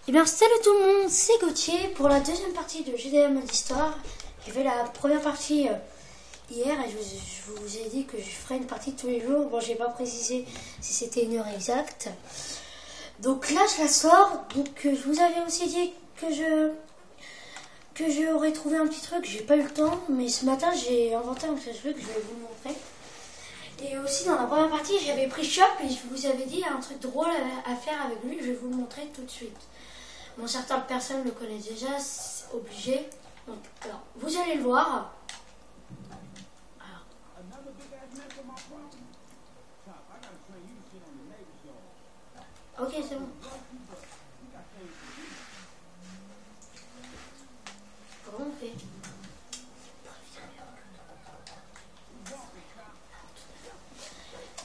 Et bien salut tout le monde, c'est Gauthier pour la deuxième partie de GTA Mode Histoire. J'ai fait la première partie hier et je vous ai dit que je ferais une partie tous les jours. Bon, j'ai pas précisé si c'était une heure exacte. Donc là je la sors. Donc je vous avais aussi dit que j'aurais trouvé un petit truc. J'ai pas eu le temps, mais ce matin j'ai inventé un petit truc, je vais vous le montrer. Et aussi dans la première partie j'avais pris Shop et je vous avais dit un truc drôle à faire avec lui. Je vais vous le montrer tout de suite. Bon, certaines personnes le connaissent déjà, c'est obligé. Donc, alors, vous allez le voir. Alors. Ok, c'est bon. Comment on fait?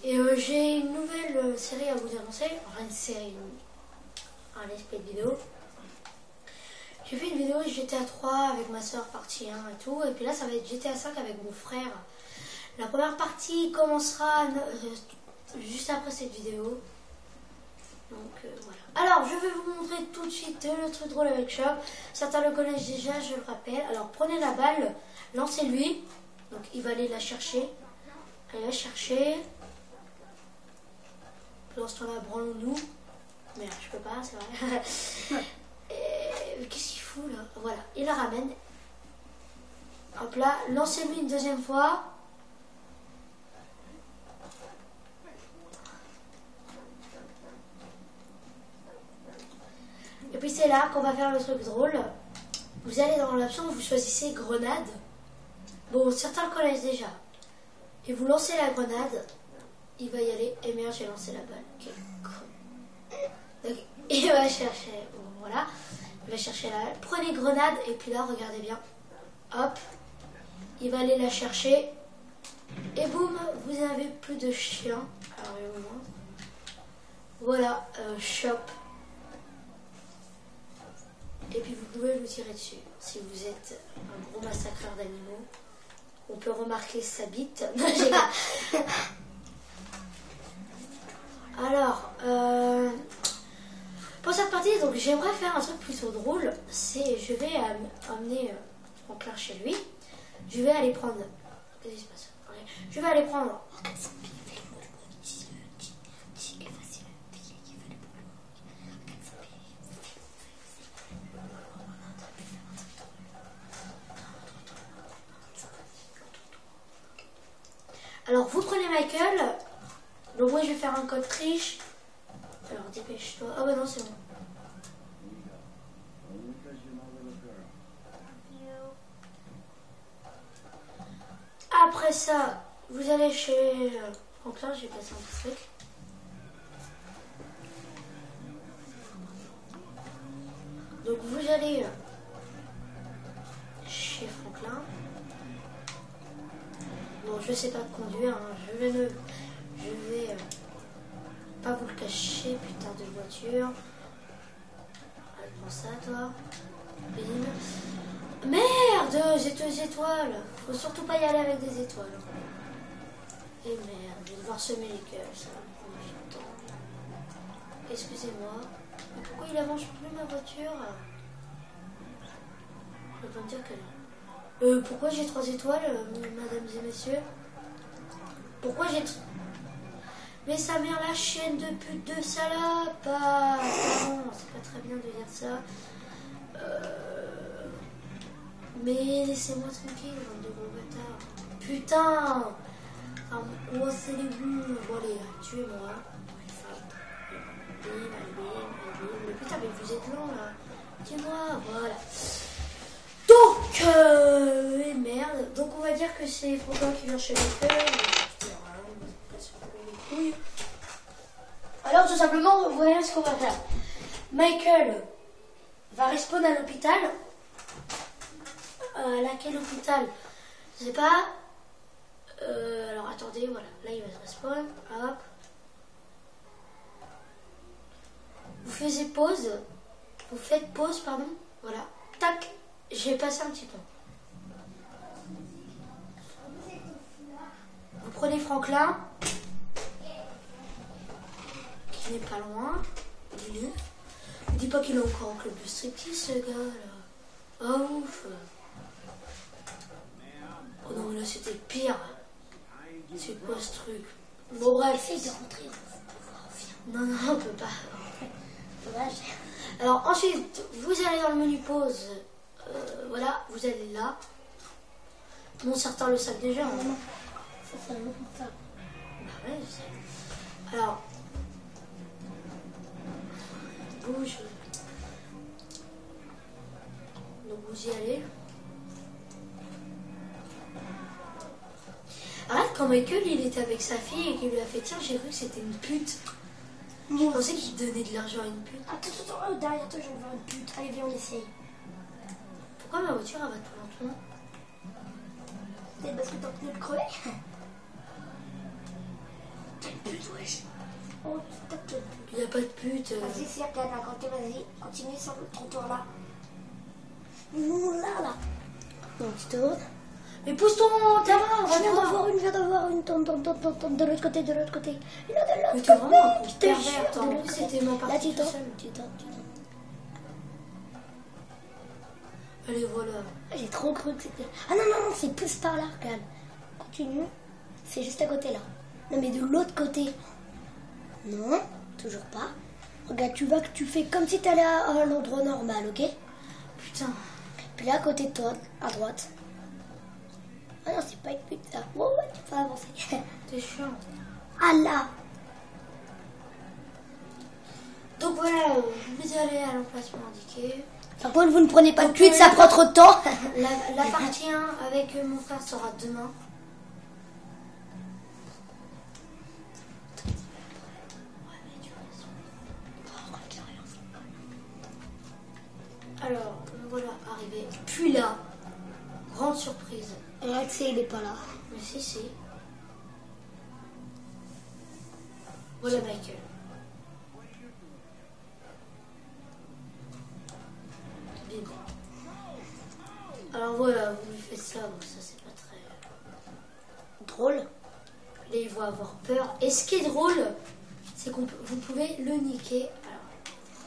Et j'ai une nouvelle série à vous annoncer. Enfin, une série, un espèce de vidéo. J'ai fait une vidéo GTA 3 avec ma soeur partie 1 et tout. Et puis là, ça va être GTA 5 avec mon frère. La première partie commencera juste après cette vidéo. Donc voilà. Alors, je vais vous montrer tout de suite le truc drôle avec Shop. Certains le connaissent déjà, je le rappelle. Alors, prenez la balle, lancez-lui. Donc, il va aller la chercher. Elle va chercher. Pendant ce temps-là, branlons-nous. Merde, je peux pas, c'est vrai. Qu'est-ce qu'il fout là? Voilà, il la ramène. Hop là, lancez-lui une deuxième fois. Et puis c'est là qu'on va faire le truc drôle. Vous allez dans l'option, vous choisissez grenade. Bon, certains le connaissent déjà. Et vous lancez la grenade. Il va y aller. Et merde, j'ai lancé la balle. Quel con. Donc, il va chercher. Bon, voilà. Il va chercher la balle. Prenez grenade. Et puis là, regardez bien. Hop. Il va aller la chercher. Et boum, vous n'avez plus de chien. Alors, je vous montre. Voilà. Shop. Et puis, vous pouvez vous tirer dessus. Si vous êtes un gros massacreur d'animaux. On peut remarquer sa bite. Alors, pour cette partie, donc j'aimerais faire un truc plutôt drôle. C'est, je vais amener Franklin chez lui. Je vais aller prendre. Qu'est-ce qui se passe? Je vais aller prendre. Alors, vous prenez Michael. Donc moi je vais faire un code triche. Alors dépêche-toi. Ah bah non c'est bon. Après ça, vous allez chez Franklin, j'ai passé un petit truc. Donc vous allez chez Franklin. Bon, je sais pas conduire, hein. Je vais pas vous le cacher, putain de voiture. Allez, prends ça, toi. Bim. Merde, j'ai 2 étoiles. Faut surtout pas y aller avec des étoiles. Et merde, je vais devoir semer les gueules, ça va me prendre du temps. Excusez-moi. Mais pourquoi il avance plus ma voiture? Je vais me dire que... pourquoi j'ai 3 étoiles, mesdames et messieurs? Pourquoi j'ai... Mais sa mère la chienne de pute de salope. Non, c'est pas très bien de dire ça. Mais laissez-moi tranquille, bande de gros bâtards. Putain. Oh, c'est les bouts. Bon, allez, tuez-moi. Bim, allez, bim. Mais putain, mais vous êtes lent, là. Tuez-moi, voilà. Donc, et merde. Donc, on va dire que c'est Franklin qui vient chez le père. Alors tout simplement, voyez ce qu'on va faire. Michael va respawn à l'hôpital. Laquelle hôpital? Je sais pas. Alors attendez, voilà. Là il va se respawn. Hop. Vous faites pause. Vous faites pause, pardon. Voilà. Tac. J'ai passé un petit peu. Vous prenez Franklin. N'est pas loin. Dis dis pas qu'il est encore en club de striptease, ce gars là. Ah ouf. Oh non, mais là c'était pire. C'est quoi ce truc? Bon, bref. Essaye de rentrer. Non, non, on peut pas. Dommage. Alors, ensuite, vous allez dans le menu pause. Voilà, vous allez là. Bon, certains le savent déjà. Hein. Non, ça c'est un autre ça. Bah ouais, je sais. Alors, bouge. Donc, vous y allez. Arrête, quand Michael il était avec sa fille et qu'il lui a fait tiens, j'ai cru que c'était une pute. Je pensais qu'il donnait de l'argent à une pute. Attends, derrière toi, je vais voir une pute. Allez, viens, on essaye. Pourquoi ma voiture elle va tout lentement? Peut-être parce que t'as pneu de crever. T'as une pute, wesh. Oh, t'as une pute. Il n'y a pas de pute. Vas-y, c'est regarde à côté, vas-y. Continue sur le trottoir là. Non, là. Donc, tu te tournes. Mais pousse ton terrain, Je viens d'avoir une, tombe de l'autre côté, de l'autre côté. Et là, de l'autre mais t'es côté. vraiment un Je te pervers, jure, toi. de En l'autre plus, côté. c'était ma Là, partie tu tout tournes, seul. tu tournes. Allez, voilà. J'ai trop cru que c'était... Ah non, c'est plus par là, regarde. Continue. C'est juste à côté, là. Non, mais de l'autre côté. Non, toujours pas. Regarde, tu fais comme si t'allais à l'endroit normal, ok? Putain. Puis là, à côté de toi, à droite. Ah non, c'est pas une pute, ça. Ouais, tu peux avancer. T'es chiant. Ah là. Donc voilà, vous allez à l'emplacement indiqué. Par contre, vous ne prenez pas de Donc, pute, ça prend trop de temps. La partie 1 avec mon frère sera demain. Alors, voilà, arrivé. Puis là, grande surprise. Et Axel, il est pas là. Mais si. Voilà Michael. Bim. Alors voilà, vous lui faites ça, donc ça c'est pas très... Drôle. Là, il va avoir peur. Et ce qui est drôle, c'est que vous pouvez le niquer. Alors,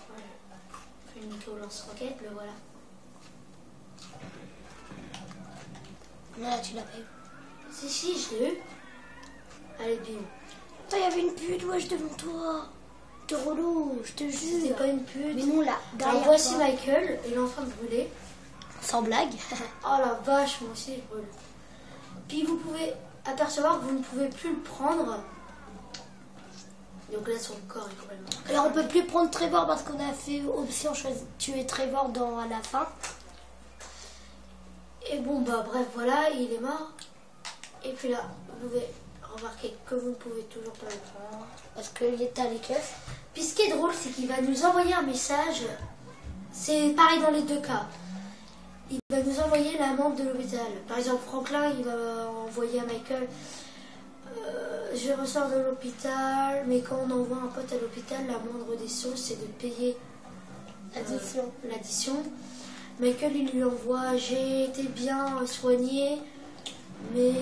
voilà. Je vais le niquer au lance-roquette, le voilà. Là, tu l'as pas eu. Si, je l'ai eu. Allez, bim. Attends, il y avait une pute, wesh, devant toi. T'es relou, je te C'était jure. pas une pute. Mais non, là, Alors derrière voici toi. Michael, il est en train de brûler. Sans blague. Oh la vache, moi aussi je brûle. Puis vous pouvez apercevoir que vous ne pouvez plus le prendre. Donc là son corps est complètement... Alors on peut plus prendre Trevor parce qu'on a fait option tuer Trevor à la fin. Et bon bah bref voilà, il est mort. Et puis là, vous pouvez remarquer que vous ne pouvez toujours pas le prendre. Parce qu'il est à les keufs. Puis ce qui est drôle, c'est qu'il va nous envoyer un message. C'est pareil dans les deux cas. Il va nous envoyer l'amende de l'hôpital. Par exemple, Franklin, il va envoyer à Michael je ressors de l'hôpital, mais quand on envoie un pote à l'hôpital, la moindre des choses, c'est de payer l'addition. Michael, il lui envoie j'ai été bien soigné, mais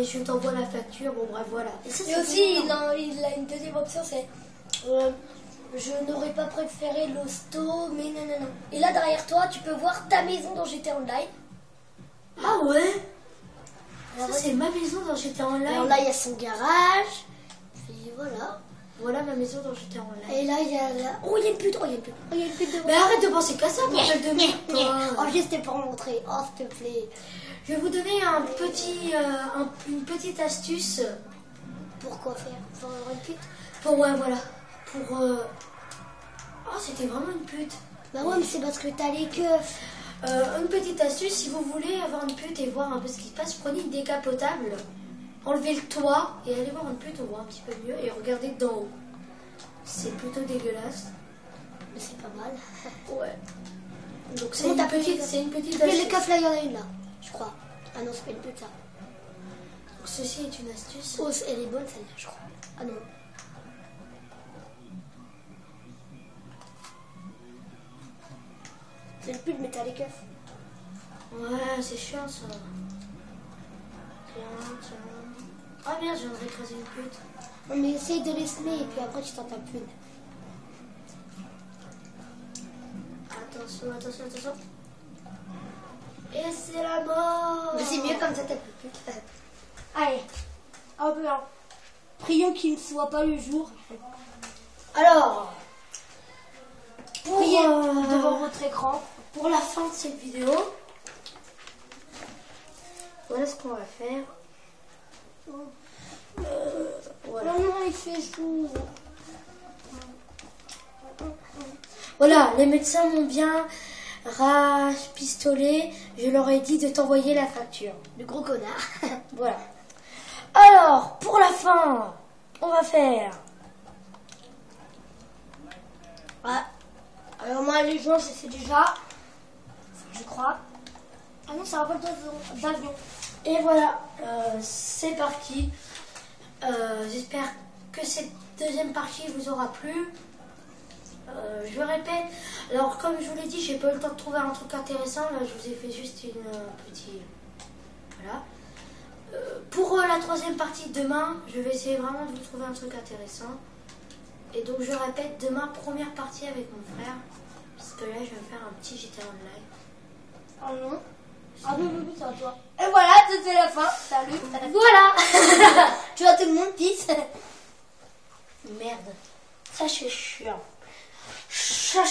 je t'envoie la facture. Bon, bref, voilà. Et ça, Et aussi, il a une deuxième option, c'est je n'aurais pas préféré l'hosto, mais non. Et là, derrière toi, tu peux voir ta maison dans GTA Online. Ah ouais. Alors, Ça, c'est ma maison dans GTA Online. alors là, il y a son garage. Puis voilà. Voilà ma maison dans GTA Online. Et là, il y a la... Oh, il y a une pute. Oh, il y a une pute. Oh, il y a une pute devant. Mais arrête de penser qu'à ça, bordel de merde, toi. Oh, juste pour montrer. Oh, s'il te plaît. Je vais vous donner une petite astuce Pourquoi faire? Pour avoir une pute? pour, ouais, voilà, pour... Oh, c'était vraiment une pute. Bah ouais, mais c'est parce que t'as les keufs. Une petite astuce, si vous voulez avoir une pute et voir un peu ce qui se passe, prenez une décapotable, enlevez le toit et allez voir une pute, on voit un petit peu mieux, et regardez d'en haut. C'est plutôt dégueulasse. Mais c'est pas mal. Ouais. Donc c'est Comment une, t'as petite, pris c'est une petite Mais les astuce. keufs, là, il y en a une là, je crois. Ah non, c'est pas une pute ça. Ceci est une astuce. Oh, elle est bonne celle-là, je crois. Ah non. C'est une pute, mais t'as les keufs. Ouais, c'est chiant ça. Tiens. Ah merde, je viens de écraser une pute. Non, mais essaye de les semer et puis après tu t'en tapes une. Attention, attention, attention. Et c'est la mort. Mais c'est mieux comme ça, t'as plus. Allez, un peu là. Prions qu'il ne soit pas le jour. Alors, Priez devant votre écran. pour la fin de cette vidéo, voilà ce qu'on va faire. Voilà. Non, il fait chaud. Voilà, les médecins m'ont bien rapistolé. Je leur ai dit de t'envoyer la facture. Le gros connard. Voilà. Alors, pour la fin, on va faire. Ouais. Alors moi, les gens, je sais déjà. Je crois. Ah non, ça rappelle d'avion. Et voilà, c'est parti. J'espère que cette deuxième partie vous aura plu. Je le répète, alors comme je vous l'ai dit, j'ai pas eu le temps de trouver un truc intéressant. Là, je vous ai fait juste une petite. Voilà. Pour la troisième partie demain, je vais essayer vraiment de vous trouver un truc intéressant. Et donc, je répète, demain, première partie avec mon frère. Parce que là, je vais me faire un petit GTA Online. Ah non. Ah non, c'est à toi. Et voilà, c'est la fin. Salut. Voilà. Tu vois tout le monde, pisse. Merde. Ça, c'est chiant. C'est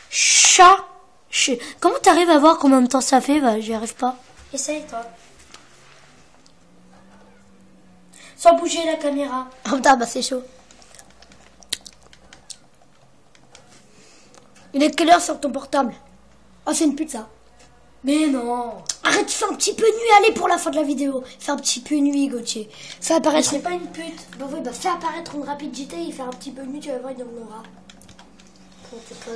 chiant. Comment t'arrives à voir combien de temps ça fait? Bah, j'y arrive pas. Essaye, toi. Sans bouger la caméra. Oh putain, bah c'est chaud. Il est quelle heure sur ton portable? Oh, c'est une pute ça. Mais non. Arrête, fais un petit peu nuit, allez, pour la fin de la vidéo. Fais un petit peu nuit, Gauthier. Fais apparaître. C'est pas une pute. Bah oui, bah fais apparaître une rapide JT et fais un petit peu nuit, tu vas voir, il en aura.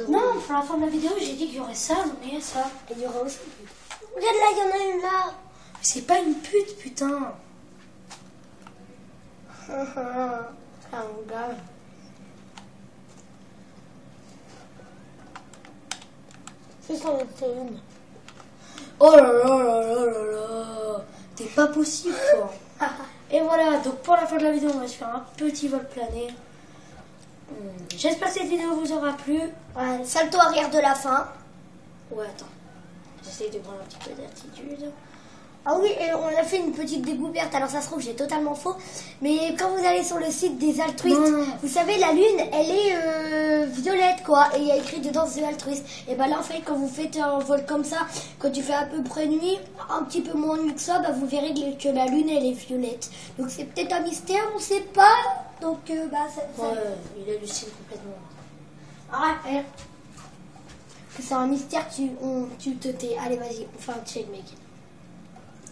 Non, pour la fin de la vidéo, j'ai dit qu'il y aurait ça, mais ça. Et il y aura aussi une pute. Regarde là, il y en a une là. C'est pas une pute, putain. Ah, mon gars. C'est ça, c'est une. Oh là là là là là là. T'es pas possible, toi. Et voilà, donc pour la fin de la vidéo, on va se faire un petit vol plané. J'espère que cette vidéo vous aura plu. Ouais, salto arrière de la fin. Ouais, attends. J'essaie de prendre un petit peu d'attitude. Ah oui, et on a fait une petite découverte. Alors ça se trouve, j'ai totalement faux. Mais quand vous allez sur le site des altruistes, Non. vous savez, la lune, elle est violette, quoi. Et il y a écrit dedans The Altruiste. Et bah là, en fait, quand vous faites un vol comme ça, quand tu fais à peu près nuit, un petit peu moins nuit que ça, bah vous verrez que la lune, elle est violette. Donc c'est peut-être un mystère, on sait pas. Donc bah ça... Ouais, il hallucine complètement. Arrête. Que c'est un mystère, tu te tais. Allez, vas-y, on fait un check, mec.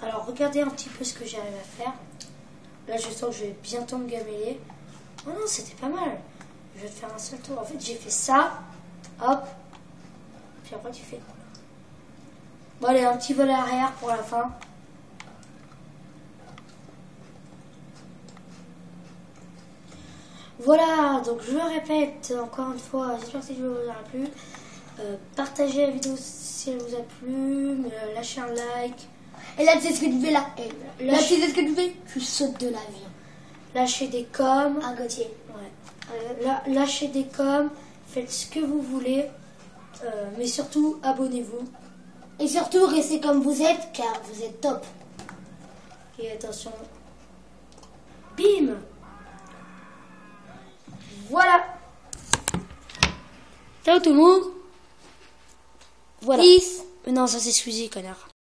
Alors, regardez un petit peu ce que j'arrive à faire. Là, je sens que je vais bientôt me gameler. Oh non, c'était pas mal. Je vais te faire un seul tour. En fait, j'ai fait ça. Hop. Puis après, tu fais. Bon, allez, un petit vol arrière pour la fin. Voilà, donc je le répète encore une fois. J'espère que cette vidéo vous aura plu. Partagez la vidéo si elle vous a plu. Lâchez un like. Et là, tu sais ce que tu fais là. Et là, tu sais ce que tu fais. Tu sautes de l'avion. Lâchez des coms. Ah, Gauthier. Ouais. Lâchez des coms. Faites ce que vous voulez. Mais surtout, abonnez-vous. Et surtout, restez comme vous êtes, car vous êtes top. Et attention. Bim! Voilà. Ciao tout le monde. Voilà. Peace. Non, ça c'est Squeezie, connard.